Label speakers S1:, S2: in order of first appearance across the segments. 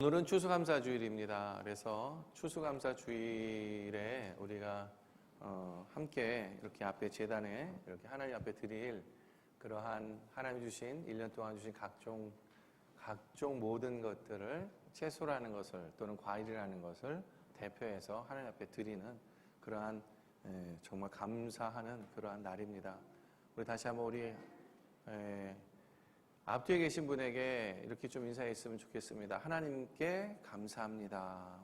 S1: 오늘은 추수감사주일입니다. 그래서 추수감사주일에 우리가 함께 이렇게 앞에 제단에 이렇게 하나님 앞에 드릴 그러한 하나님이 주신 1년 동안 주신 각종 모든 것들을 채소라는 것을 또는 과일이라는 것을 대표해서 하나님 앞에 드리는 그러한 정말 감사하는 그러한 날입니다. 우리 다시 한번 우리 앞뒤에 계신 분에게 이렇게 좀 인사했으면 좋겠습니다. 하나님께 감사합니다.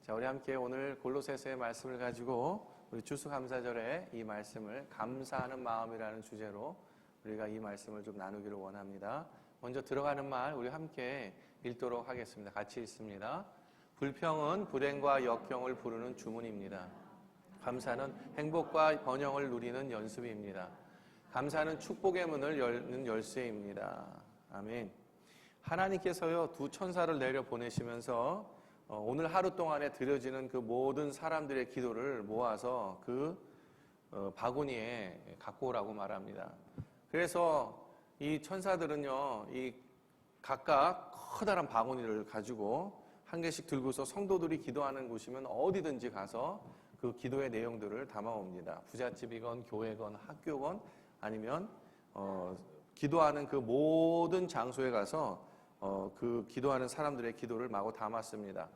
S1: 자, 우리 함께 오늘 골로새서의 말씀을 가지고 우리 추수감사절에 이 말씀을 감사하는 마음이라는 주제로 우리가 이 말씀을 좀 나누기를 원합니다. 먼저 들어가는 말 우리 함께 읽도록 하겠습니다. 같이 읽습니다. 불평은 불행과 역경을 부르는 주문입니다. 감사는 행복과 번영을 누리는 연습입니다. 감사는 축복의 문을 여는 열쇠입니다. 아멘. 하나님께서요, 두 천사를 내려 보내시면서 오늘 하루 동안에 드려지는 그 모든 사람들의 기도를 모아서 그 바구니에 갖고 오라고 말합니다. 그래서 이 천사들은요, 이 각각 커다란 바구니를 가지고 한 개씩 들고서 성도들이 기도하는 곳이면 어디든지 가서 그 기도의 내용들을 담아옵니다. 부잣집이건 교회건 학교건 아니면 기도하는 그 모든 장소에 가서 그 기도하는 사람들의 기도를 마구 담았습니다.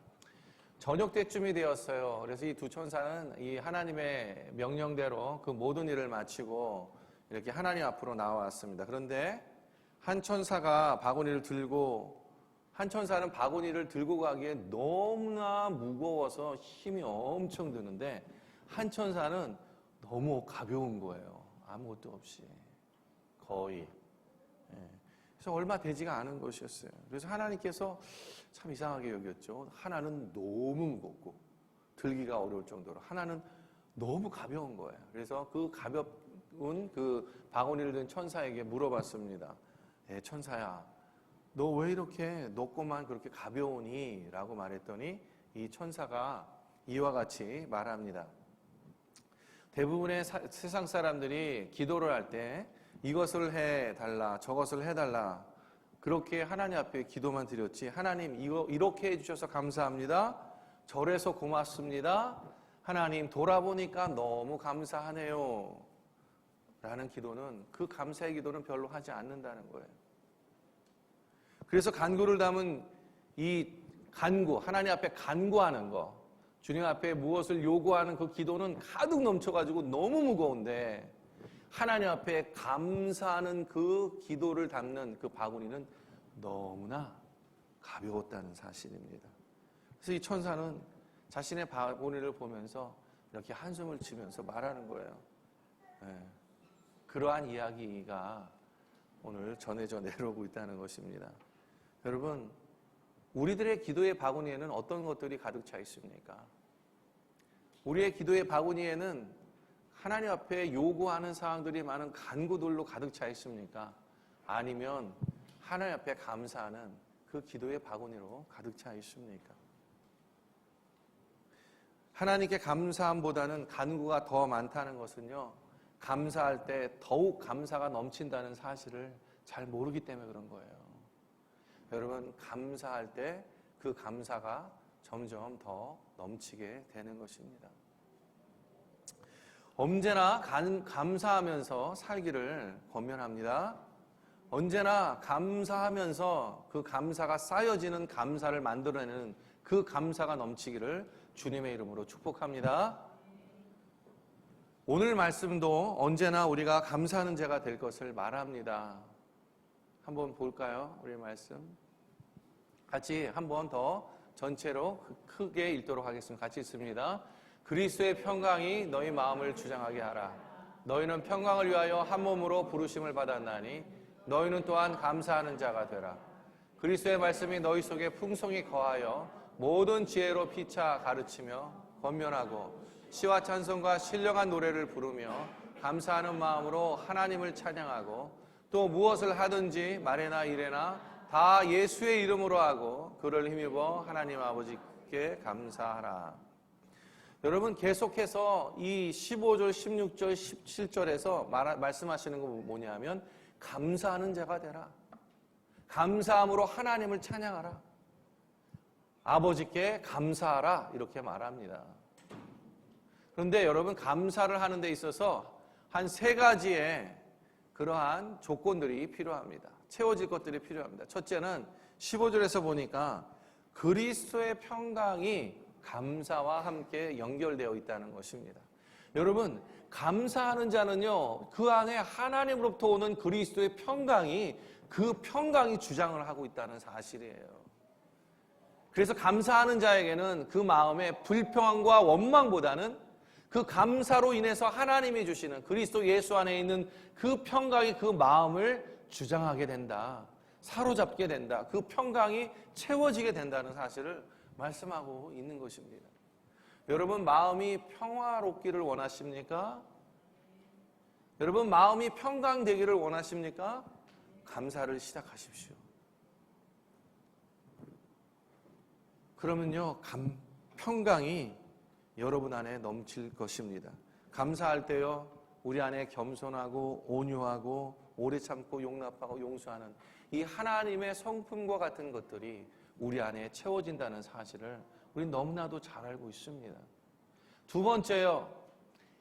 S1: 저녁 때쯤이 되었어요. 그래서 이 두 천사는 이 하나님의 명령대로 그 모든 일을 마치고 이렇게 하나님 앞으로 나왔습니다. 그런데 한 천사는 바구니를 들고 가기에 너무나 무거워서 힘이 엄청 드는데 한 천사는 너무 가벼운 거예요. 아무것도 없이 거의. 그래서 얼마 되지가 않은 것이었어요. 그래서 하나님께서 참 이상하게 여겼죠. 하나는 너무 무겁고 들기가 어려울 정도로 하나는 너무 가벼운 거예요. 그래서 그 가벼운 그 바구니를 든 천사에게 물어봤습니다. 천사야, 너 왜 이렇게 높고만 그렇게 가벼우니? 라고 말했더니 이 천사가 이와 같이 말합니다. 대부분의 세상 사람들이 기도를 할 때 이것을 해달라, 저것을 해달라 그렇게 하나님 앞에 기도만 드렸지, 하나님 이렇게 해주셔서 감사합니다, 저래서 고맙습니다, 하나님 돌아보니까 너무 감사하네요 라는 기도는, 그 감사의 기도는 별로 하지 않는다는 거예요. 그래서 간구를 담은 이 간구, 하나님 앞에 간구하는 거, 주님 앞에 무엇을 요구하는 그 기도는 가득 넘쳐가지고 너무 무거운데 하나님 앞에 감사하는 그 기도를 담는 그 바구니는 너무나 가벼웠다는 사실입니다. 그래서 이 천사는 자신의 바구니를 보면서 이렇게 한숨을 치면서 말하는 거예요. 그러한 이야기가 오늘 전해져 내려오고 있다는 것입니다. 여러분, 우리들의 기도의 바구니에는 어떤 것들이 가득 차 있습니까? 우리의 기도의 바구니에는 하나님 앞에 요구하는 사항들이 많은 간구들로 가득 차 있습니까? 아니면 하나님 앞에 감사하는 그 기도의 바구니로 가득 차 있습니까? 하나님께 감사함보다는 간구가 더 많다는 것은요, 감사할 때 더욱 감사가 넘친다는 사실을 잘 모르기 때문에 그런 거예요. 여러분, 감사할 때 그 감사가 점점 더 넘치게 되는 것입니다. 언제나 감사하면서 살기를 권면합니다. 언제나 감사하면서 그 감사가 쌓여지는 감사를 만들어내는 그 감사가 넘치기를 주님의 이름으로 축복합니다. 오늘 말씀도 언제나 우리가 감사하는 자가 될 것을 말합니다. 한번 볼까요? 우리 말씀 같이 한 번 더 전체로 크게 읽도록 하겠습니다. 같이 읽습니다. 그리스도의 평강이 너희 마음을 주장하게 하라. 너희는 평강을 위하여 한 몸으로 부르심을 받았나니 너희는 또한 감사하는 자가 되라. 그리스도의 말씀이 너희 속에 풍성히 거하여 모든 지혜로 피차 가르치며 권면하고 시와 찬송과 신령한 노래를 부르며 감사하는 마음으로 하나님을 찬양하고 또 무엇을 하든지 말에나 이래나 다 예수의 이름으로 하고 그를 힘입어 하나님 아버지께 감사하라. 여러분 계속해서 이 15절, 16절, 17절에서 말씀하시는 거 뭐냐면 감사하는 자가 되라. 감사함으로 하나님을 찬양하라. 아버지께 감사하라 이렇게 말합니다. 그런데 여러분 감사를 하는 데 있어서 한 3가지의 그러한 조건들이 필요합니다. 채워질 것들이 필요합니다. 첫째는 15절에서 보니까 그리스도의 평강이 감사와 함께 연결되어 있다는 것입니다. 여러분 감사하는 자는요 그 안에 하나님으로부터 오는 그리스도의 평강이 그 평강이 주장을 하고 있다는 사실이에요. 그래서 감사하는 자에게는 그 마음의 불평함과 원망보다는 그 감사로 인해서 하나님이 주시는 그리스도 예수 안에 있는 그 평강이 그 마음을 주장하게 된다. 사로잡게 된다. 그 평강이 채워지게 된다는 사실을 말씀하고 있는 것입니다. 여러분 마음이 평화롭기를 원하십니까? 여러분 마음이 평강되기를 원하십니까? 감사를 시작하십시오. 그러면요 평강이 여러분 안에 넘칠 것입니다. 감사할 때요 우리 안에 겸손하고 온유하고 오래 참고 용납하고 용서하는 이 하나님의 성품과 같은 것들이 우리 안에 채워진다는 사실을 우리 너무나도 잘 알고 있습니다. 2번째요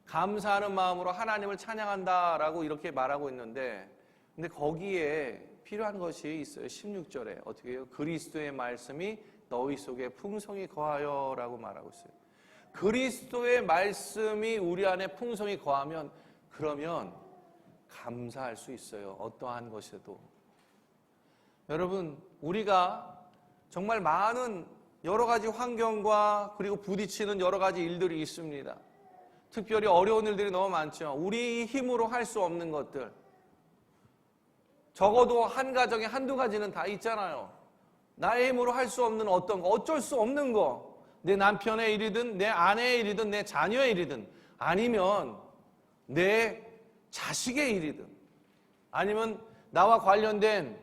S1: 감사하는 마음으로 하나님을 찬양한다라고 이렇게 말하고 있는데 근데 거기에 필요한 것이 있어요. 16절에 어떻게 해요? 그리스도의 말씀이 너희 속에 풍성히 거하여 라고 말하고 있어요. 그리스도의 말씀이 우리 안에 풍성히 거하면 그러면 감사할 수 있어요. 어떠한 것에도. 여러분 우리가 정말 많은 여러 가지 환경과 그리고 부딪히는 여러 가지 일들이 있습니다. 특별히 어려운 일들이 너무 많죠. 우리 힘으로 할 수 없는 것들. 적어도 한 가정에 한두 가지는 다 있잖아요. 나의 힘으로 할 수 없는 어떤 거, 어쩔 수 없는 거. 내 남편의 일이든 내 아내의 일이든 내 자녀의 일이든 아니면 내 자식의 일이든 아니면 나와 관련된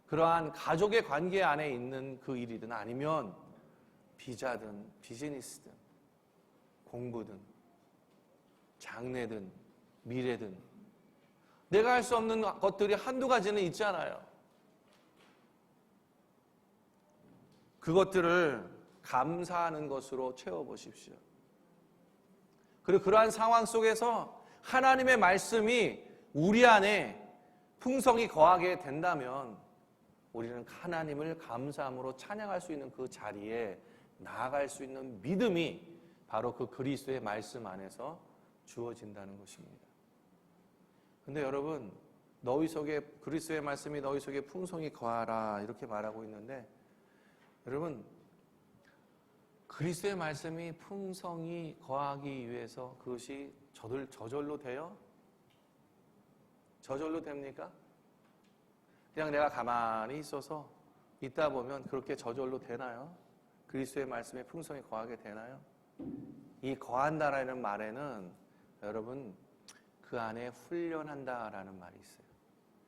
S1: 그러한 가족의 관계 안에 있는 그 일이든 아니면 비자든 비즈니스든 공부든 장래든 미래든 내가 할 수 없는 것들이 한두 가지는 있잖아요. 그것들을 감사하는 것으로 채워보십시오. 그리고 그러한 상황 속에서 하나님의 말씀이 우리 안에 풍성히 거하게 된다면 우리는 하나님을 감사함으로 찬양할 수 있는 그 자리에 나아갈 수 있는 믿음이 바로 그 그리스도의 말씀 안에서 주어진다는 것입니다. 근데 여러분 너희 속에 그리스도의 말씀이 너희 속에 풍성히 거하라 이렇게 말하고 있는데 여러분 그리스도의 말씀이 풍성히 거하기 위해서 그것이 저절로 돼요? 저절로 됩니까? 그냥 내가 가만히 있어서 있다 보면 그렇게 저절로 되나요? 그리스도의 말씀에 풍성히 거하게 되나요? 이 거한다라는 말에는 여러분 그 안에 훈련한다라는 말이 있어요.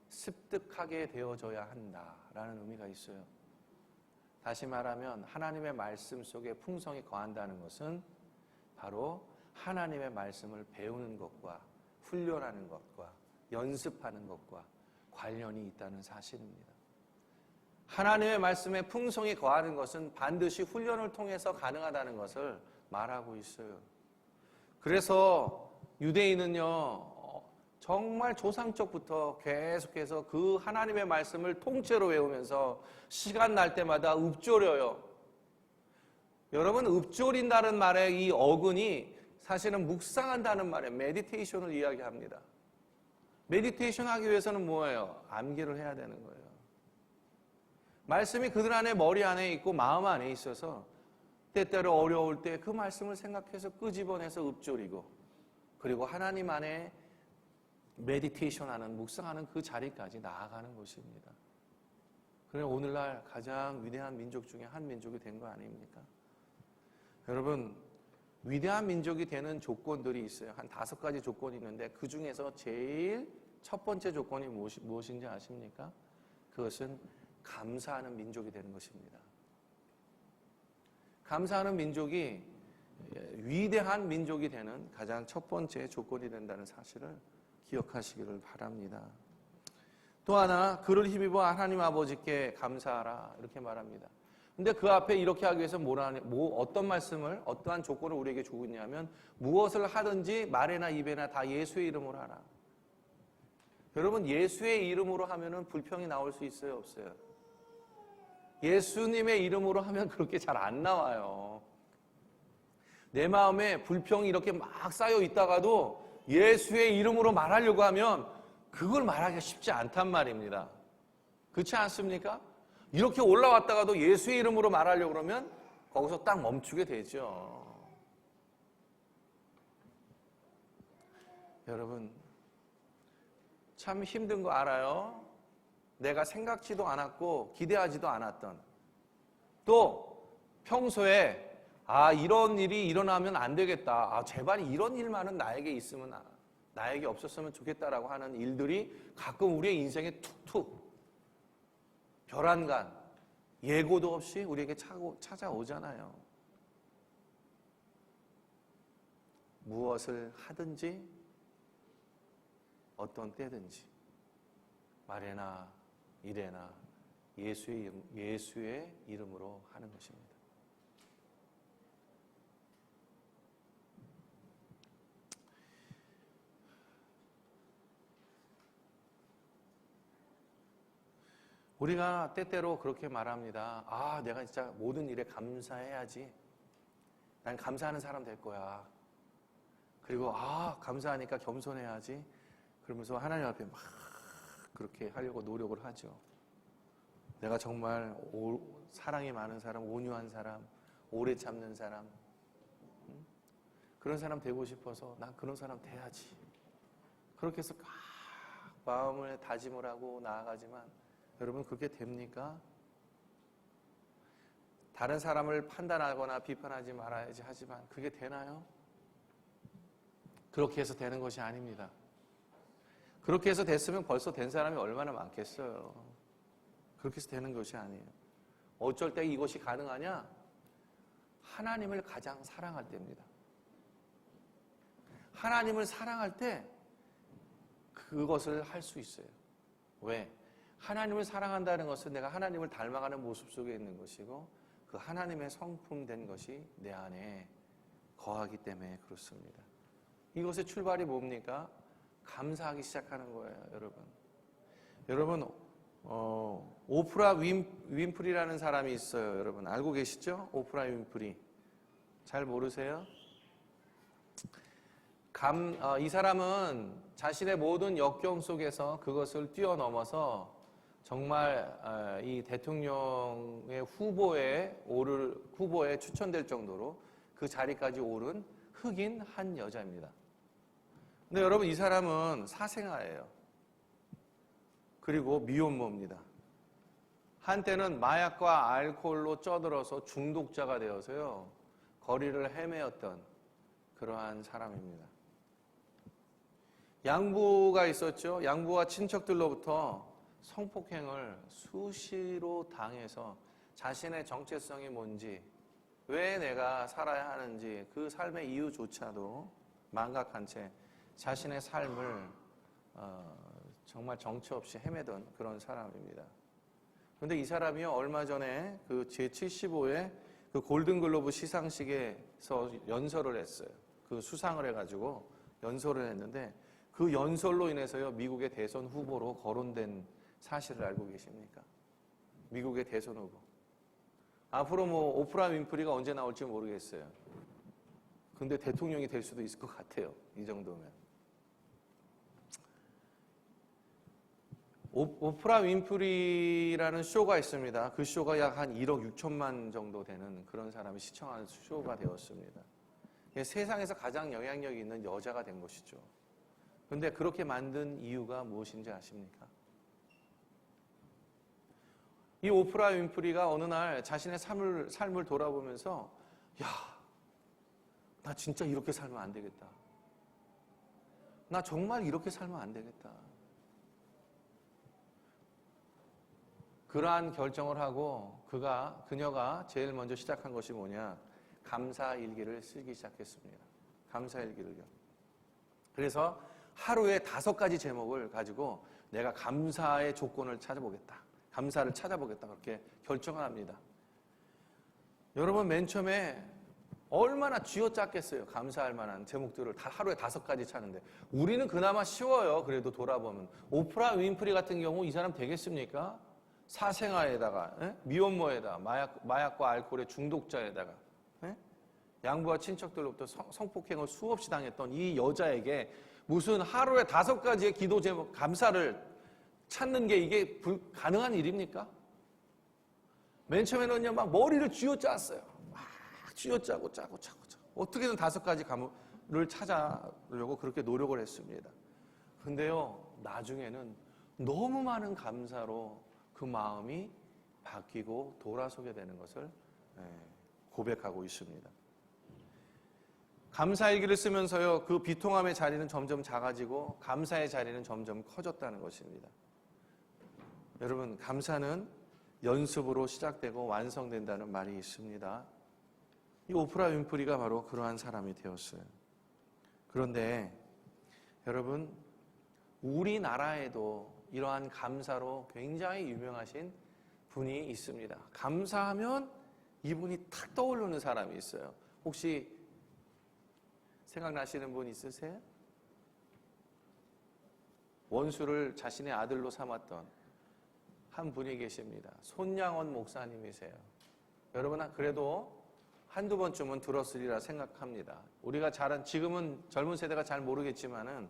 S1: 습득하게 되어져야 한다라는 의미가 있어요. 다시 말하면 하나님의 말씀 속에 풍성히 거한다는 것은 바로 하나님의 말씀을 배우는 것과 훈련하는 것과 연습하는 것과 관련이 있다는 사실입니다. 하나님의 말씀에 풍성히 거하는 것은 반드시 훈련을 통해서 가능하다는 것을 말하고 있어요. 그래서 유대인은요 정말 조상적부터 계속해서 그 하나님의 말씀을 통째로 외우면서 시간 날 때마다 읊조려요. 여러분 읊조린다는 말의 이 어근이 사실은 묵상한다는 말에 메디테이션을 이야기합니다. 메디테이션 하기 위해서는 뭐예요? 암기를 해야 되는 거예요. 말씀이 그들 안에 머리 안에 있고 마음 안에 있어서 때때로 어려울 때 그 말씀을 생각해서 끄집어내서 읊조리고 그리고 하나님 안에 메디테이션하는 묵상하는 그 자리까지 나아가는 것입니다. 그래서 오늘날 가장 위대한 민족 중에 한 민족이 된 거 아닙니까? 여러분 위대한 민족이 되는 조건들이 있어요. 한 5가지 조건이 있는데 그 중에서 제일 첫 번째 조건이 무엇인지 아십니까? 그것은 감사하는 민족이 되는 것입니다. 감사하는 민족이 위대한 민족이 되는 가장 첫 번째 조건이 된다는 사실을 기억하시기를 바랍니다. 또 하나, 그를 힘입어 하나님 아버지께 감사하라 이렇게 말합니다. 근데 그 앞에 이렇게 하기 위해서 어떤 말씀을, 어떠한 조건을 우리에게 주고 있냐면 무엇을 하든지 말에나 입에나 다 예수의 이름으로 하라. 여러분, 예수의 이름으로 하면은 불평이 나올 수 있어요, 없어요? 예수님의 이름으로 하면 그렇게 잘 안 나와요. 내 마음에 불평이 이렇게 막 쌓여 있다가도 예수의 이름으로 말하려고 하면 그걸 말하기가 쉽지 않단 말입니다. 그렇지 않습니까? 이렇게 올라왔다가도 예수의 이름으로 말하려고 그러면 거기서 딱 멈추게 되죠. 여러분, 참 힘든 거 알아요? 내가 생각지도 않았고 기대하지도 않았던, 또 평소에 이런 일이 일어나면 안 되겠다, 제발 이런 일만은 나에게 있으면, 나에게 없었으면 좋겠다라고 하는 일들이 가끔 우리의 인생에 툭툭 별안간 예고도 없이 우리에게 찾아오잖아요. 무엇을 하든지 어떤 때든지 말에나 일에나 예수의 이름으로 하는 것입니다. 우리가 때때로 그렇게 말합니다. 내가 진짜 모든 일에 감사해야지. 난 감사하는 사람 될 거야. 그리고 감사하니까 겸손해야지. 그러면서 하나님 앞에 막 그렇게 하려고 노력을 하죠. 내가 정말 사랑이 많은 사람, 온유한 사람, 오래 참는 사람, 그런 사람 되고 싶어서 난 그런 사람 돼야지. 그렇게 해서 마음을 다짐을 하고 나아가지만 여러분, 그렇게 됩니까? 다른 사람을 판단하거나 비판하지 말아야지 하지만 그게 되나요? 그렇게 해서 되는 것이 아닙니다. 그렇게 해서 됐으면 벌써 된 사람이 얼마나 많겠어요. 그렇게 해서 되는 것이 아니에요. 어쩔 때 이것이 가능하냐? 하나님을 가장 사랑할 때입니다. 하나님을 사랑할 때 그것을 할 수 있어요. 왜? 하나님을 사랑한다는 것은 내가 하나님을 닮아가는 모습 속에 있는 것이고 그 하나님의 성품된 것이 내 안에 거하기 때문에 그렇습니다. 이것의 출발이 뭡니까? 감사하기 시작하는 거예요, 여러분. 여러분, 오프라 윈프리라는 사람이 있어요. 여러분 알고 계시죠? 오프라 윈프리. 잘 모르세요? 이 사람은 자신의 모든 역경 속에서 그것을 뛰어넘어서 정말 이 대통령의 후보에 추천될 정도로 그 자리까지 오른 흑인 한 여자입니다. 근데 여러분, 이 사람은 사생아예요. 그리고 미혼모입니다. 한때는 마약과 알코올로 쪄들어서 중독자가 되어서요, 거리를 헤매었던 그러한 사람입니다. 양부가 있었죠. 양부와 친척들로부터 성폭행을 수시로 당해서 자신의 정체성이 뭔지, 왜 내가 살아야 하는지 그 삶의 이유조차도 망각한 채 자신의 삶을 정말 정처 없이 헤매던 그런 사람입니다. 그런데 이 사람이요, 얼마 전에 그 제75회 그 골든글로브 시상식에서 연설을 했어요. 그 수상을 해가지고 연설을 했는데 그 연설로 인해서요, 미국의 대선 후보로 거론된 사실을 알고 계십니까? 미국의 대선 후보. 앞으로 오프라 윈프리가 언제 나올지 모르겠어요. 근데 대통령이 될 수도 있을 것 같아요. 이 정도면. 오프라 윈프리라는 쇼가 있습니다. 그 쇼가 약 한 1억 6천만 정도 되는 그런 사람이 시청하는 쇼가 되었습니다. 세상에서 가장 영향력이 있는 여자가 된 것이죠. 그런데 그렇게 만든 이유가 무엇인지 아십니까? 이 오프라 윈프리가 어느 날 자신의 삶을 돌아보면서 나 진짜 이렇게 살면 안 되겠다. 나 정말 이렇게 살면 안 되겠다. 그러한 결정을 하고 그녀가 제일 먼저 시작한 것이 뭐냐? 감사일기를 쓰기 시작했습니다. 감사일기를요. 그래서 하루에 5가지 제목을 가지고 내가 감사의 조건을 찾아보겠다. 감사를 찾아보겠다. 그렇게 결정을 합니다. 여러분, 맨 처음에 얼마나 쥐어짰겠어요. 감사할 만한 제목들을 다 하루에 5가지 찾는데. 우리는 그나마 쉬워요. 그래도 돌아보면. 오프라 윈프리 같은 경우 이 사람 되겠습니까? 사생아에다가, 미혼모에다가, 마약과 알코올의 중독자에다가, 양부와 친척들로부터 성폭행을 수없이 당했던 이 여자에게 무슨 하루에 5가지의 기도 제목, 감사를 찾는 게 이게 가능한 일입니까? 맨 처음에는요, 막 머리를 쥐어짰어요. 막 쥐어짜고 짜고. 어떻게든 5가지 감을 찾아려고 그렇게 노력을 했습니다. 근데요, 나중에는 너무 많은 감사로 그 마음이 바뀌고 돌아서게 되는 것을 고백하고 있습니다. 감사일기를 쓰면서요, 그 비통함의 자리는 점점 작아지고 감사의 자리는 점점 커졌다는 것입니다. 여러분, 감사는 연습으로 시작되고 완성된다는 말이 있습니다. 이 오프라 윈프리가 바로 그러한 사람이 되었어요. 그런데 여러분, 우리나라에도 이러한 감사로 굉장히 유명하신 분이 있습니다. 감사하면 이분이 탁 떠오르는 사람이 있어요. 혹시 생각나시는 분 있으세요? 원수를 자신의 아들로 삼았던 한 분이 계십니다. 손양원 목사님이세요. 여러분, 그래도 한두 번쯤은 들었으리라 생각합니다. 우리가 지금은 젊은 세대가 잘 모르겠지만은,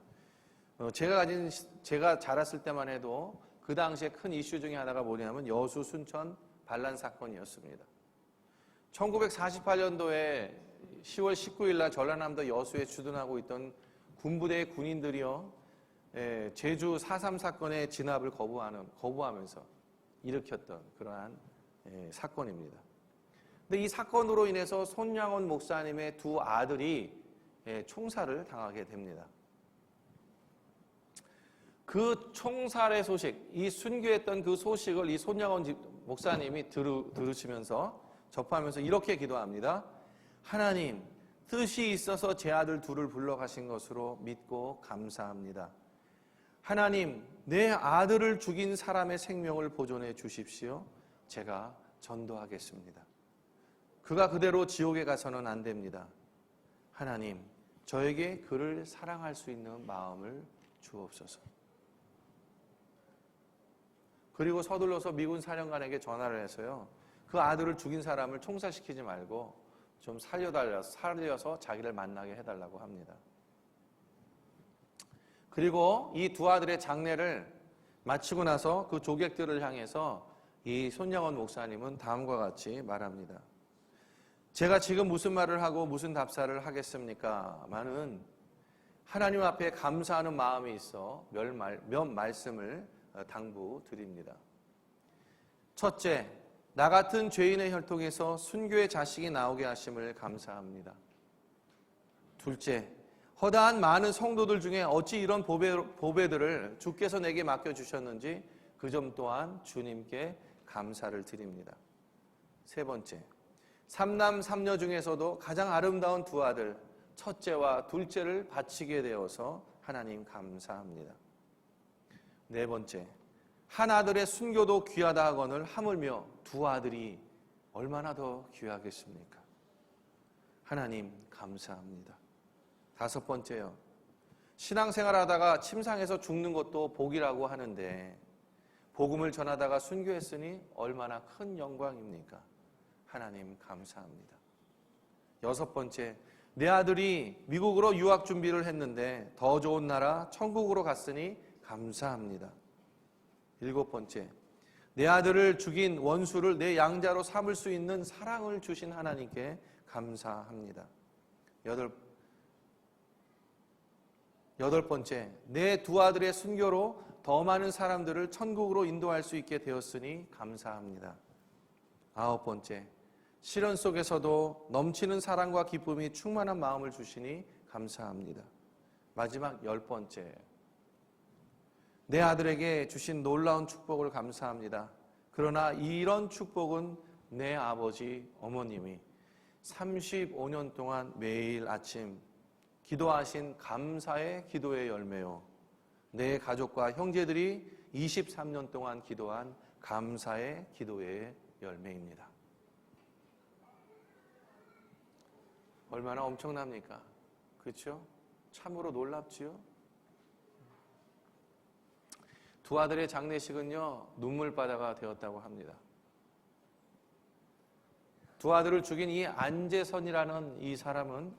S1: 제가 자랐을 때만 해도 그 당시에 큰 이슈 중에 하나가 뭐냐면 여수 순천 반란 사건이었습니다. 1948년도에 10월 19일 날 전라남도 여수에 주둔하고 있던 군부대의 군인들이요, 제주 4.3 사건의 진압을 거부하면서 일으켰던 그러한 사건입니다. 근데 이 사건으로 인해서 손양원 목사님의 2 아들이 총살을 당하게 됩니다. 그 총살의 소식, 이 순교했던 그 소식을 이 손양원 목사님이 들으시면서 접하면서 이렇게 기도합니다. 하나님, 뜻이 있어서 제 아들 2를 불러가신 것으로 믿고 감사합니다. 하나님, 내 아들을 죽인 사람의 생명을 보존해 주십시오. 제가 전도하겠습니다. 그가 그대로 지옥에 가서는 안 됩니다. 하나님, 저에게 그를 사랑할 수 있는 마음을 주옵소서. 그리고 서둘러서 미군 사령관에게 전화를 해서요, 그 아들을 죽인 사람을 총살시키지 말고 좀 살려서 자기를 만나게 해달라고 합니다. 그리고 이 2 아들의 장례를 마치고 나서 그 조객들을 향해서 이 손양원 목사님은 다음과 같이 말합니다. 제가 지금 무슨 말을 하고 무슨 답사를 하겠습니까? 많은 하나님 앞에 감사하는 마음이 있어 몇 말씀을 당부드립니다. 첫째, 나 같은 죄인의 혈통에서 순교의 자식이 나오게 하심을 감사합니다. 둘째, 허다한 많은 성도들 중에 어찌 이런 보배들을 주께서 내게 맡겨주셨는지 그 점 또한 주님께 감사를 드립니다. 세 번째, 3남 3녀 중에서도 가장 아름다운 2 아들, 첫째와 둘째를 바치게 되어서 하나님 감사합니다. 네 번째, 한 아들의 순교도 귀하다 하거늘 하물며 2 아들이 얼마나 더 귀하겠습니까? 하나님 감사합니다. 5번째요. 신앙생활 하다가 침상에서 죽는 것도 복이라고 하는데 복음을 전하다가 순교했으니 얼마나 큰 영광입니까? 하나님 감사합니다. 6번째, 내 아들이 미국으로 유학 준비를 했는데 더 좋은 나라 천국으로 갔으니 감사합니다. 7번째, 내 아들을 죽인 원수를 내 양자로 삼을 수 있는 사랑을 주신 하나님께 감사합니다. 8번째, 내 2 아들의 순교로 더 많은 사람들을 천국으로 인도할 수 있게 되었으니 감사합니다. 9번째, 시련 속에서도 넘치는 사랑과 기쁨이 충만한 마음을 주시니 감사합니다. 마지막 10번째, 내 아들에게 주신 놀라운 축복을 감사합니다. 그러나 이런 축복은 내 아버지, 어머님이 35년 동안 매일 아침 기도하신 감사의 기도의 열매요. 내 가족과 형제들이 23년 동안 기도한 감사의 기도의 열매입니다. 얼마나 엄청납니까? 그렇죠? 참으로 놀랍지요? 두 아들의 장례식은요, 눈물바다가 되었다고 합니다. 두 아들을 죽인 이 안재선이라는 이 사람은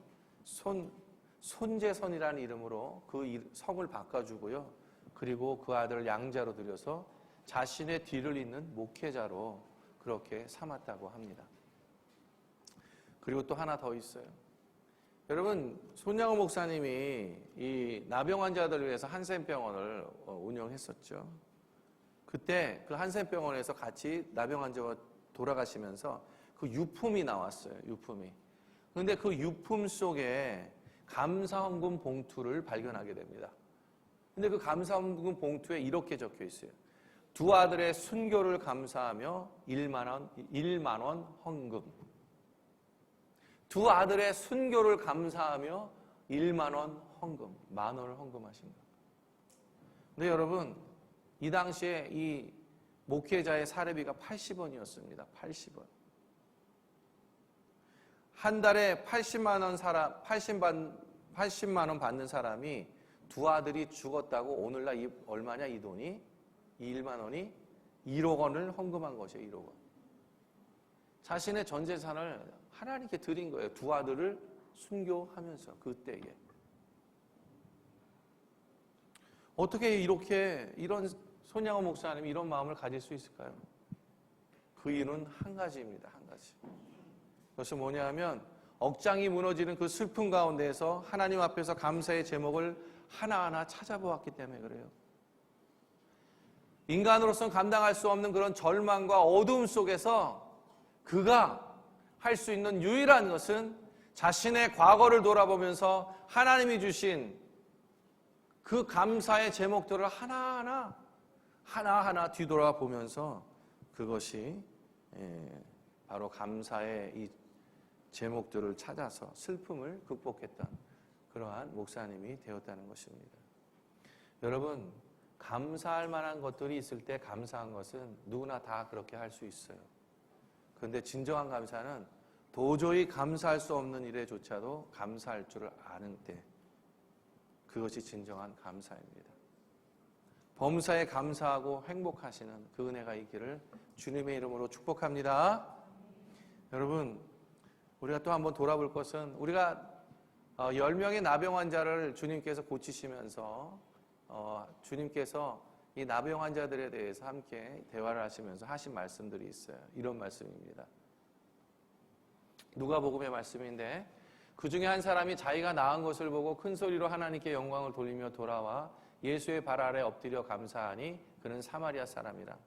S1: 손재선이라는 이름으로 그 성을 바꿔주고요. 그리고 그 아들을 양자로 들여서 자신의 뒤를 잇는 목회자로 그렇게 삼았다고 합니다. 그리고 또 하나 더 있어요. 여러분, 손양호 목사님이 이 나병 환자들을 위해서 한센병원을 운영했었죠. 그때 그 한센병원에서 같이 나병 환자가 돌아가시면서 그 유품이 나왔어요. 유품이. 그런데 그 유품 속에 감사헌금 봉투를 발견하게 됩니다. 근데 그 감사헌금 봉투에 이렇게 적혀 있어요. 두 아들의 순교를 감사하며 1만 원 헌금. 두 아들의 순교를 감사하며 1만 원 헌금, 10,000원을 헌금하신 거예요. 근데 여러분, 이 당시에 이 목회자의 사례비가 80원이었습니다. 80원. 한 달에 80만 원 받는 사람이 두 아들이 죽었다고 오늘날 얼마냐 이 돈이? 이 1만 원이 1억 원을 헌금한 것이에요. 1억 원. 자신의 전 재산을 하나님께 드린 거예요. 두 아들을 순교하면서 그때에. 어떻게 이런 손양호 목사님이 이런 마음을 가질 수 있을까요? 그 이유는 한 가지입니다. 한 가지. 그것은 뭐냐면 억장이 무너지는 그 슬픔 가운데에서 하나님 앞에서 감사의 제목을 하나하나 찾아보았기 때문에 그래요. 인간으로서는 감당할 수 없는 그런 절망과 어두움 속에서 그가 할 수 있는 유일한 것은 자신의 과거를 돌아보면서 하나님이 주신 그 감사의 제목들을 하나하나 뒤돌아보면서 그것이 바로 감사의 이 제목들을 찾아서 슬픔을 극복했던 그러한 목사님이 되었다는 것입니다. 여러분, 감사할 만한 것들이 있을 때 감사한 것은 누구나 다 그렇게 할 수 있어요. 그런데 진정한 감사는 도저히 감사할 수 없는 일에조차도 감사할 줄을 아는 때 그것이 진정한 감사입니다. 범사에 감사하고 행복하시는 그 은혜가 있기를 주님의 이름으로 축복합니다. 여러분, 우리가 또 한번 돌아볼 것은 우리가 10명의 나병 환자를 주님께서 고치시면서 주님께서 이 나병 환자들에 대해서 함께 대화를 하시면서 하신 말씀들이 있어요. 이런 말씀입니다. 누가복음의 말씀인데 그 중에 한 사람이 자기가 나은 것을 보고 큰 소리로 하나님께 영광을 돌리며 돌아와 예수의 발 아래 엎드려 감사하니 그는 사마리아 사람이라.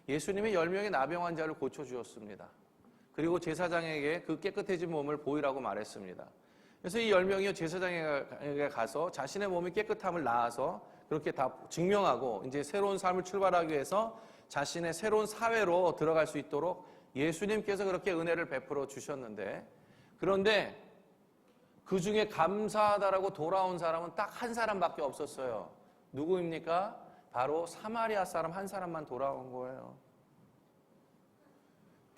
S1: 예수님이 10명의 나병 환자를 고쳐주었습니다. 그리고 제사장에게 그 깨끗해진 몸을 보이라고 말했습니다. 그래서 이 10명이 제사장에게 가서 자신의 몸이 깨끗함을 나아서 그렇게 다 증명하고 이제 새로운 삶을 출발하기 위해서 자신의 새로운 사회로 들어갈 수 있도록 예수님께서 그렇게 은혜를 베풀어 주셨는데, 그런데 그 중에 감사하다라고 돌아온 사람은 딱 한 사람밖에 없었어요. 누구입니까? 바로 사마리아 사람 한 사람만 돌아온 거예요.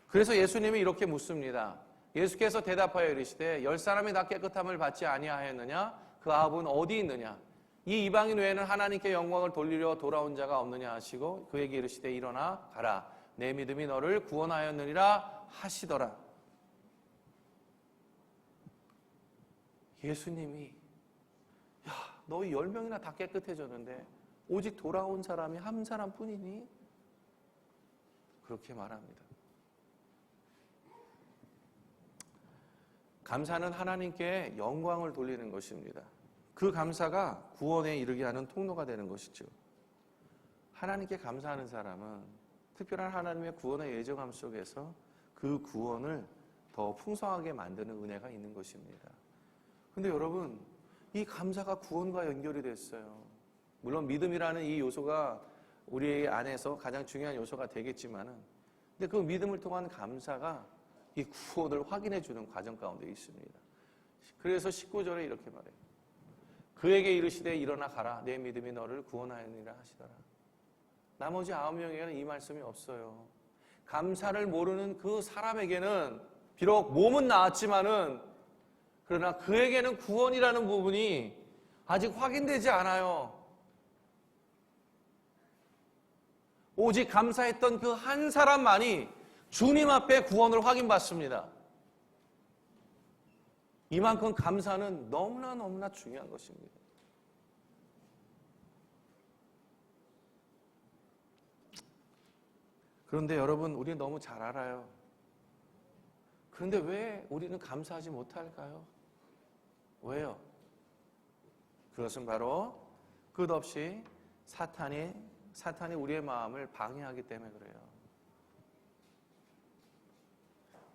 S1: 그래서 예수님이 이렇게 묻습니다. 예수께서 대답하여 이르시되 10사람이 다 깨끗함을 받지 아니하였느냐? 그 아합은 어디 있느냐? 이 이방인 외에는 하나님께 영광을 돌리려 돌아온 자가 없느냐 하시고 그에게 이르시되 일어나 가라. 내 믿음이 너를 구원하였느니라 하시더라. 예수님이 야, 너희 10명이나 다 깨끗해졌는데 오직 돌아온 사람이 한 사람뿐이니? 그렇게 말합니다. 감사는 하나님께 영광을 돌리는 것입니다. 그 감사가 구원에 이르게 하는 통로가 되는 것이죠. 하나님께 감사하는 사람은 특별한 하나님의 구원의 예정함 속에서 그 구원을 더 풍성하게 만드는 은혜가 있는 것입니다. 근데 여러분, 이 감사가 구원과 연결이 됐어요. 물론 믿음이라는 이 요소가 우리 안에서 가장 중요한 요소가 되겠지만은, 근데 그 믿음을 통한 감사가 이 구원을 확인해 주는 과정 가운데 있습니다. 그래서 19절에 이렇게 말해요. 그에게 이르시되 일어나 가라. 내 믿음이 너를 구원하였느니라 하시더라. 나머지 9명에게는 이 말씀이 없어요. 감사를 모르는 그 사람에게는 비록 몸은 나았지만은 그러나 그에게는 구원이라는 부분이 아직 확인되지 않아요. 오직 감사했던 그 한 사람만이 주님 앞에 구원을 확인받습니다. 이만큼 감사는 너무나 중요한 것입니다. 그런데 여러분, 우리는 너무 잘 알아요. 그런데 왜 우리는 감사하지 못할까요? 왜요? 그것은 바로 끝없이 사탄이 우리의 마음을 방해하기 때문에 그래요.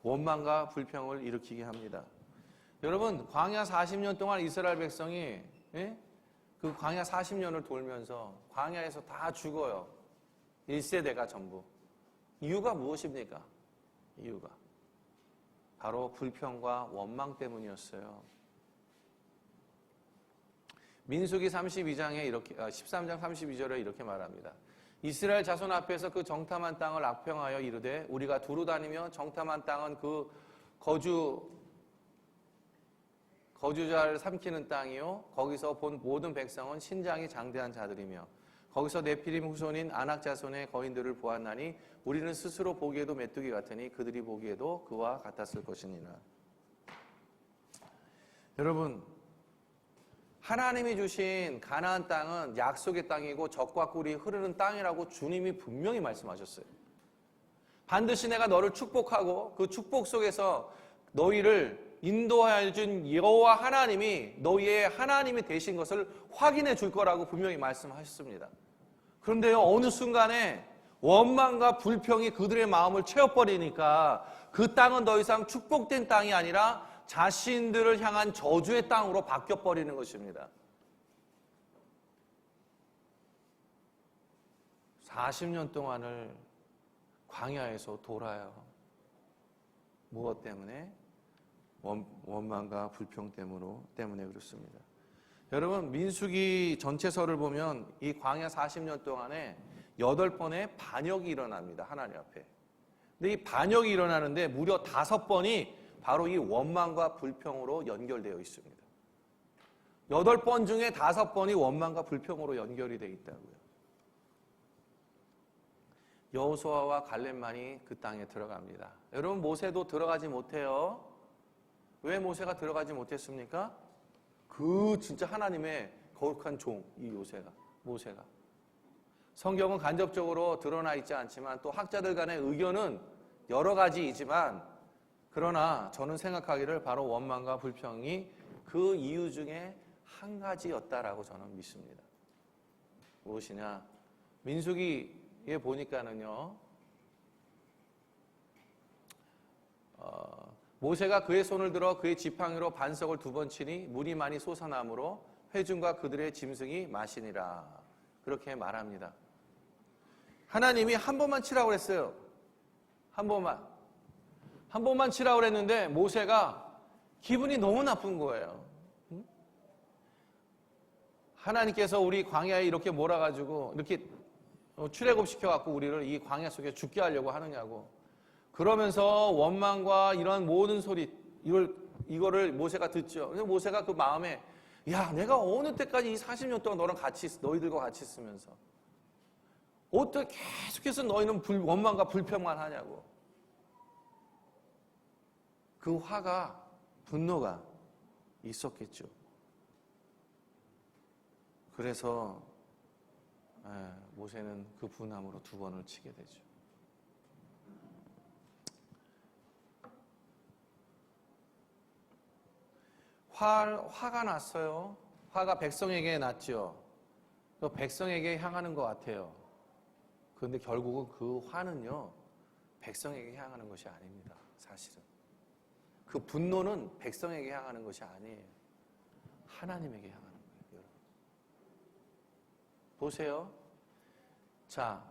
S1: 원망과 불평을 일으키게 합니다. 여러분, 광야 40년 동안 이스라엘 백성이 그 광야 40년을 돌면서 광야에서 다 죽어요. 1세대가 전부. 이유가 무엇입니까? 이유가 바로 불평과 원망 때문이었어요. 민수기 32장에 이렇게 13장 32절에 이렇게 말합니다. 이스라엘 자손 앞에서 그 정탐한 땅을 악평하여 이르되 우리가 두루 다니며 정탐한 땅은 그 거주자를 삼키는 땅이요 거기서 본 모든 백성은 신장이 장대한 자들이며 거기서 네피림 후손인 아낙 자손의 거인들을 보았나니 우리는 스스로 보기에도 메뚜기 같으니 그들이 보기에도 그와 같았을 것이니라. 여러분, 하나님이 주신 가나안 땅은 약속의 땅이고 젖과 꿀이 흐르는 땅이라고 주님이 분명히 말씀하셨어요. 반드시 내가 너를 축복하고 그 축복 속에서 너희를 인도하여 준 여호와 하나님이 너희의 하나님이 되신 것을 확인해 줄 거라고 분명히 말씀하셨습니다. 그런데요, 어느 순간에 원망과 불평이 그들의 마음을 채워버리니까 그 땅은 더 이상 축복된 땅이 아니라 자신들을 향한 저주의 땅으로 바뀌어버리는 것입니다. 40년 동안을 광야에서 돌아요. 무엇 때문에? 원망과 불평 때문에 그렇습니다. 여러분, 민수기 전체서를 보면 이 광야 40년 동안에 8번의 반역이 일어납니다. 하나님 앞에. 근데 이 반역이 일어나는데 무려 5번이 바로 이 원망과 불평으로 연결되어 있습니다. 8번 중에 5번이 원망과 불평으로 연결이 되어 있다고요. 여호수아와 갈렙만이 그 땅에 들어갑니다. 여러분, 모세도 들어가지 못해요. 왜 모세가 들어가지 못했습니까? 그 진짜 하나님의 거룩한 종, 이 모세가. 성경은 간접적으로 드러나 있지 않지만 또 학자들 간의 의견은 여러 가지이지만 그러나 저는 생각하기를 바로 원망과 불평이 그 이유 중에 한 가지였다라고 저는 믿습니다. 무엇이냐? 민수기에 보니까는요, 모세가 그의 손을 들어 그의 지팡이로 반석을 2번 치니 물이 많이 솟아나므로 회중과 그들의 짐승이 마시니라. 그렇게 말합니다. 하나님이 한 번만 치라고 그랬어요. 한 번만 치라고 그랬는데 모세가 기분이 너무 나쁜 거예요. 하나님께서 우리 광야에 이렇게 몰아가지고 이렇게 출애굽시켜갖고 우리를 이 광야 속에 죽게 하려고 하느냐고. 그러면서 원망과 이런 모든 소리, 이거를 모세가 듣죠. 근데 모세가 그 마음에, 야, 내가 어느 때까지 이 40년 동안 너희들과 같이 있으면서 어떻게 계속해서 너희는 원망과 불평만 하냐고. 그 화가, 분노가 있었겠죠. 그래서 모세는 그 분함으로 2번을 치게 되죠. 화가 났어요. 화가 백성에게 났죠. 그 백성에게 향하는 것 같아요. 그런데 결국은 그 화는요, 백성에게 향하는 것이 아닙니다. 사실은. 그 분노는 백성에게 향하는 것이 아니에요. 하나님에게 향하는 거예요. 여러분. 보세요. 자,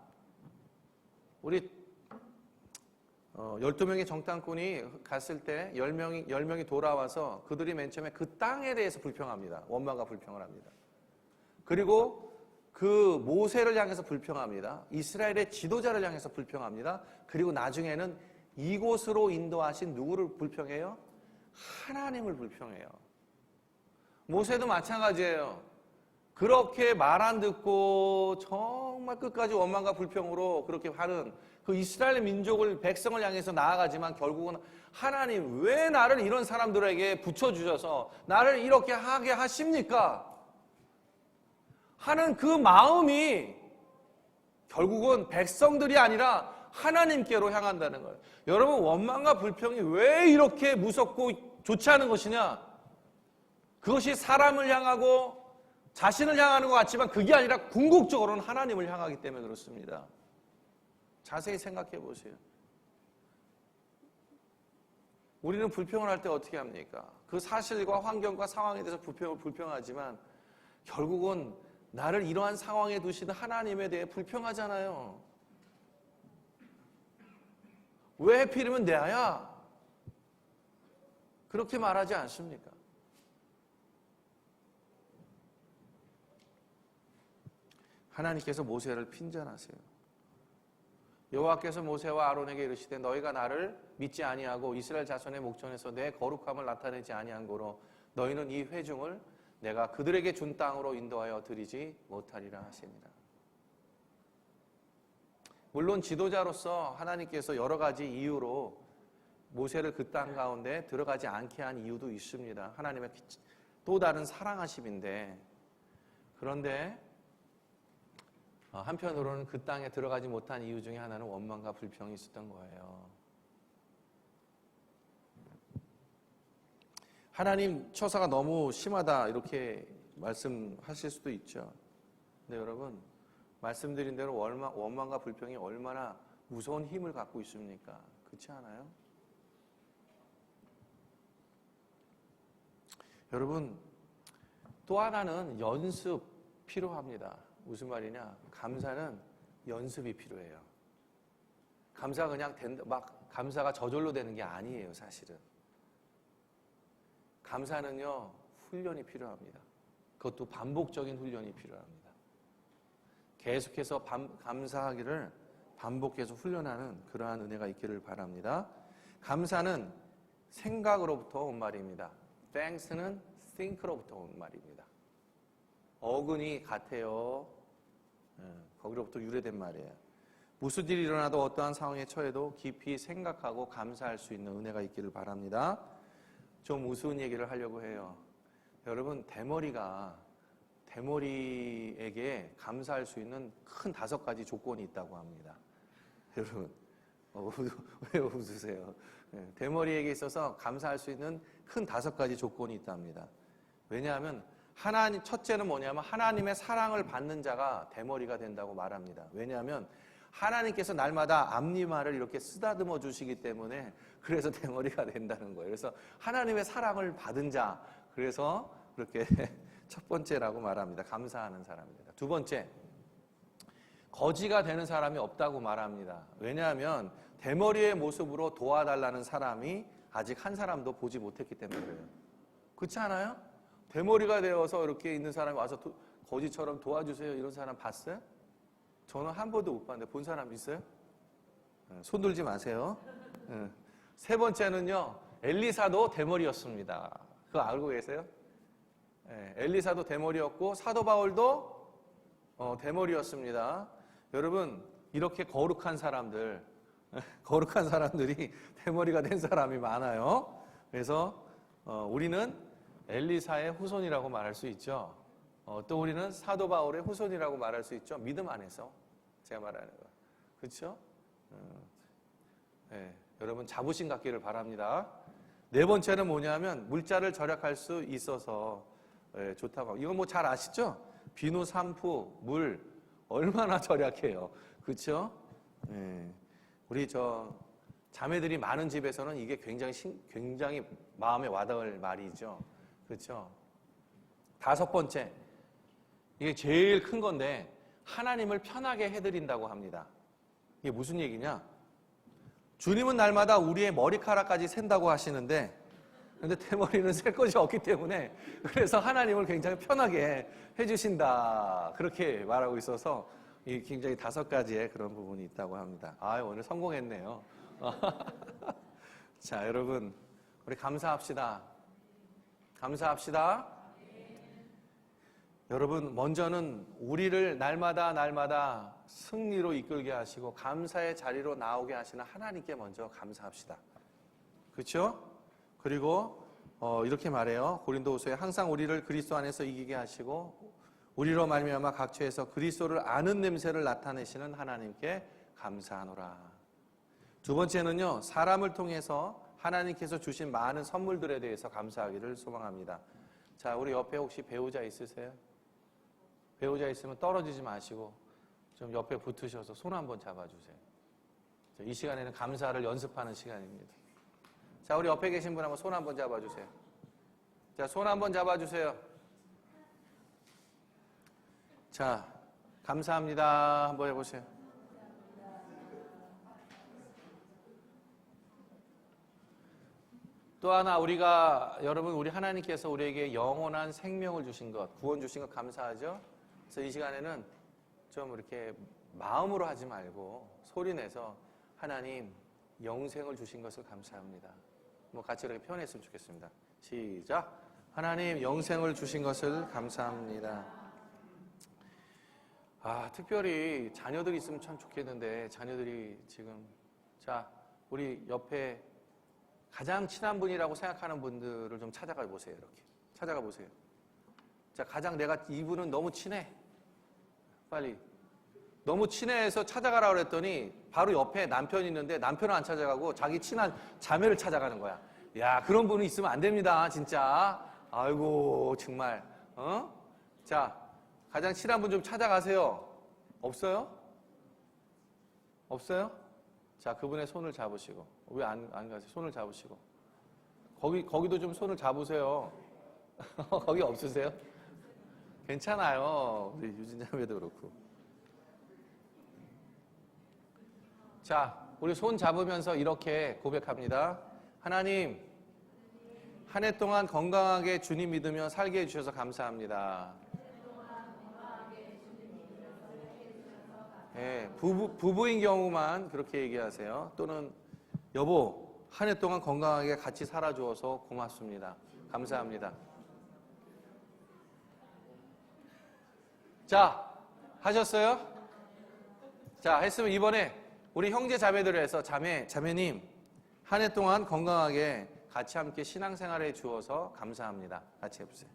S1: 우리 12명의 정탐꾼이 갔을 때 10명이 돌아와서 그들이 맨 처음에 그 땅에 대해서 불평합니다. 원망과 불평을 합니다. 그리고 그 모세를 향해서 불평합니다. 이스라엘의 지도자를 향해서 불평합니다. 그리고 나중에는 이곳으로 인도하신 누구를 불평해요? 하나님을 불평해요. 모세도 마찬가지예요. 그렇게 말 안 듣고 정말 끝까지 원망과 불평으로 그렇게 하는 그 이스라엘 민족을, 백성을 향해서 나아가지만 결국은 하나님 왜 나를 이런 사람들에게 붙여주셔서 나를 이렇게 하게 하십니까? 하는 그 마음이 결국은 백성들이 아니라 하나님께로 향한다는 거예요. 여러분, 원망과 불평이 왜 이렇게 무섭고 좋지 않은 것이냐? 그것이 사람을 향하고 자신을 향하는 것 같지만 그게 아니라 궁극적으로는 하나님을 향하기 때문에 그렇습니다. 자세히 생각해 보세요. 우리는 불평을 할 때 어떻게 합니까? 그 사실과 환경과 상황에 대해서 불평하지만 결국은 나를 이러한 상황에 두시는 하나님에 대해 불평하잖아요. 왜 하필이면 내야? 그렇게 말하지 않습니까? 하나님께서 모세를 핀잔하세요. 여호와께서 모세와 아론에게 이르시되 너희가 나를 믿지 아니하고 이스라엘 자손의 목전에서 내 거룩함을 나타내지 아니한 고로 너희는 이 회중을 내가 그들에게 준 땅으로 인도하여 드리지 못하리라 하시니라. 물론 지도자로서 하나님께서 여러 가지 이유로 모세를 그 땅 가운데 들어가지 않게 한 이유도 있습니다. 하나님의 또 다른 사랑하심인데, 그런데 한편으로는 그 땅에 들어가지 못한 이유 중에 하나는 원망과 불평이 있었던 거예요. 하나님 처사가 너무 심하다 이렇게 말씀하실 수도 있죠. 근데 여러분, 말씀드린 대로 원망과 불평이 얼마나 무서운 힘을 갖고 있습니까? 그렇지 않아요? 여러분, 또 하나는 연습 필요합니다. 무슨 말이냐? 감사는 연습이 필요해요. 감사가 그냥 감사가 저절로 되는 게 아니에요, 사실은. 감사는요, 훈련이 필요합니다. 그것도 반복적인 훈련이 필요합니다. 계속해서 감사하기를 반복해서 훈련하는 그러한 은혜가 있기를 바랍니다. 감사는 생각으로부터 온 말입니다. Thanks는 think로부터 온 말입니다. 어근이 같아요. 거기로부터 유래된 말이에요. 무슨 일이 일어나도 어떠한 상황에 처해도 깊이 생각하고 감사할 수 있는 은혜가 있기를 바랍니다. 좀 우스운 얘기를 하려고 해요. 여러분, 대머리에게 감사할 수 있는 큰 5가지 조건이 있다고 합니다. 여러분, 왜 웃으세요? 대머리에게 있어서 감사할 수 있는 큰 5가지 조건이 있답니다. 왜냐하면 첫째는 뭐냐면 하나님의 사랑을 받는 자가 대머리가 된다고 말합니다. 왜냐하면 하나님께서 날마다 앞니말을 이렇게 쓰다듬어 주시기 때문에 그래서 대머리가 된다는 거예요. 그래서 하나님의 사랑을 받은 자, 그래서 그렇게 첫 번째라고 말합니다. 감사하는 사람입니다. 두 번째, 거지가 되는 사람이 없다고 말합니다. 왜냐하면 대머리의 모습으로 도와달라는 사람이 아직 한 사람도 보지 못했기 때문에 그래요. 그렇지 않아요? 대머리가 되어서 이렇게 있는 사람이 와서 거지처럼 도와주세요 이런 사람 봤어요? 저는 한 번도 못 봤는데 본 사람 있어요? 손 들지 마세요. 세 번째는요, 엘리사도 대머리였습니다. 그거 알고 계세요? 엘리사도 대머리였고 사도 바울도 대머리였습니다. 여러분, 이렇게 거룩한 사람들이 대머리가 된 사람이 많아요. 그래서 우리는 엘리사의 후손이라고 말할 수 있죠. 또 우리는 사도 바울의 후손이라고 말할 수 있죠. 믿음 안에서 제가 말하는 거, 그렇죠? 여러분, 자부심 갖기를 바랍니다. 네 번째는 뭐냐면 물자를 절약할 수 있어서 좋다고. 이건 뭐 잘 아시죠? 비누, 샴푸, 물 얼마나 절약해요, 그렇죠? 우리 자매들이 많은 집에서는 이게 굉장히 마음에 와닿을 말이죠, 그렇죠? 다섯 번째, 이게 제일 큰 건데 하나님을 편하게 해드린다고 합니다. 이게 무슨 얘기냐? 주님은 날마다 우리의 머리카락까지 샌다고 하시는데 근데 대머리는 셀 것이 없기 때문에 그래서 하나님을 굉장히 편하게 해주신다 그렇게 말하고 있어서 굉장히 5가지의 그런 부분이 있다고 합니다. 오늘 성공했네요. 자, 여러분 우리 감사합시다. 감사합시다. 여러분 먼저는 우리를 날마다 승리로 이끌게 하시고 감사의 자리로 나오게 하시는 하나님께 먼저 감사합시다. 그렇죠? 그리고 이렇게 말해요. 고린도후서에 항상 우리를 그리스도 안에서 이기게 하시고 우리로 말미암아 각처에서 그리스도를 아는 냄새를 나타내시는 하나님께 감사하노라. 두 번째는요. 사람을 통해서 하나님께서 주신 많은 선물들에 대해서 감사하기를 소망합니다. 자, 우리 옆에 혹시 배우자 있으세요? 배우자 있으면 떨어지지 마시고 좀 옆에 붙으셔서 손 한번 잡아주세요. 이 시간에는 감사를 연습하는 시간입니다. 자, 우리 옆에 계신 분 한번 손 한번 잡아주세요. 자, 손 한번 잡아주세요. 자, 감사합니다. 한번 해보세요. 또 하나 여러분 우리 하나님께서 우리에게 영원한 생명을 주신 것, 구원 주신 것 감사하죠? 그래서 이 시간에는 좀 이렇게 마음으로 하지 말고 소리내서 하나님 영생을 주신 것을 감사합니다. 같이 이렇게 표현했으면 좋겠습니다. 시작. 하나님 영생을 주신 것을 감사합니다. 특별히 자녀들이 있으면 참 좋겠는데 자녀들이 지금 자 우리 옆에 가장 친한 분이라고 생각하는 분들을 좀 찾아가 보세요. 이렇게 찾아가 보세요. 자, 가장 내가 이분은 너무 친해. 빨리 너무 친해서 찾아가라고 그랬더니 바로 옆에 남편이 있는데 남편은 안 찾아가고 자기 친한 자매를 찾아가는 거야. 야, 그런 분이 있으면 안 됩니다. 진짜. 아이고 정말. 자, 가장 친한 분 좀 찾아가세요. 없어요? 없어요? 자, 그분의 손을 잡으시고. 왜 안 가세요? 손을 잡으시고. 거기도 좀 손을 잡으세요. 거기 없으세요? 괜찮아요. 우리 유진자매도 그렇고. 자, 우리 손 잡으면서 이렇게 고백합니다. 하나님, 한 해 동안 건강하게 주님 믿으며 살게 해주셔서 감사합니다. 네, 부부인 경우만 그렇게 얘기하세요. 또는 여보, 한 해 동안 건강하게 같이 살아주어서 고맙습니다. 감사합니다. 자, 하셨어요? 자, 했으면 이번에 우리 형제 자매들을 해서 자매님 한 해 동안 건강하게 같이 함께 신앙생활을 해 주어서 감사합니다. 같이 해보세요.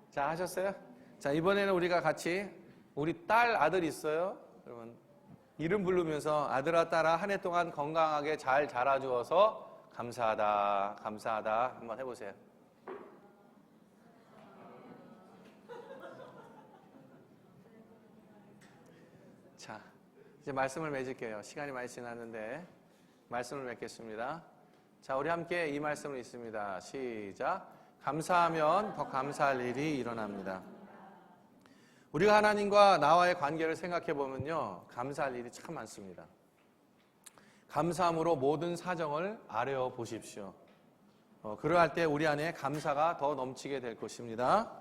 S1: 자, 하셨어요? 자, 이번에는 우리가 같이 우리 딸 아들 있어요? 여러분 이름 부르면서 아들아 딸아 한 해 동안 건강하게 잘 자라주어서 감사하다 감사하다 한번 해보세요. 자, 이제 말씀을 맺을게요. 시간이 많이 지났는데 말씀을 맺겠습니다. 자, 우리 함께 이 말씀을 읽습니다. 시작. 감사하면 더 감사할 일이 일어납니다. 우리가 하나님과 나와의 관계를 생각해 보면요, 감사할 일이 참 많습니다. 감사함으로 모든 사정을 아뢰어 보십시오. 그러할 때 우리 안에 감사가 더 넘치게 될 것입니다.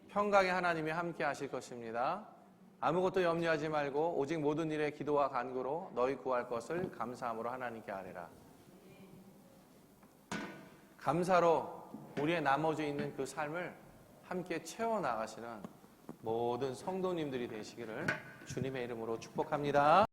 S1: 평강의 하나님이 함께 하실 것입니다. 아무것도 염려하지 말고 오직 모든 일에 기도와 간구로 너희 구할 것을 감사함으로 하나님께 아뢰라. 감사로 우리의 나머지 있는 그 삶을 함께 채워나가시는 모든 성도님들이 되시기를 주님의 이름으로 축복합니다.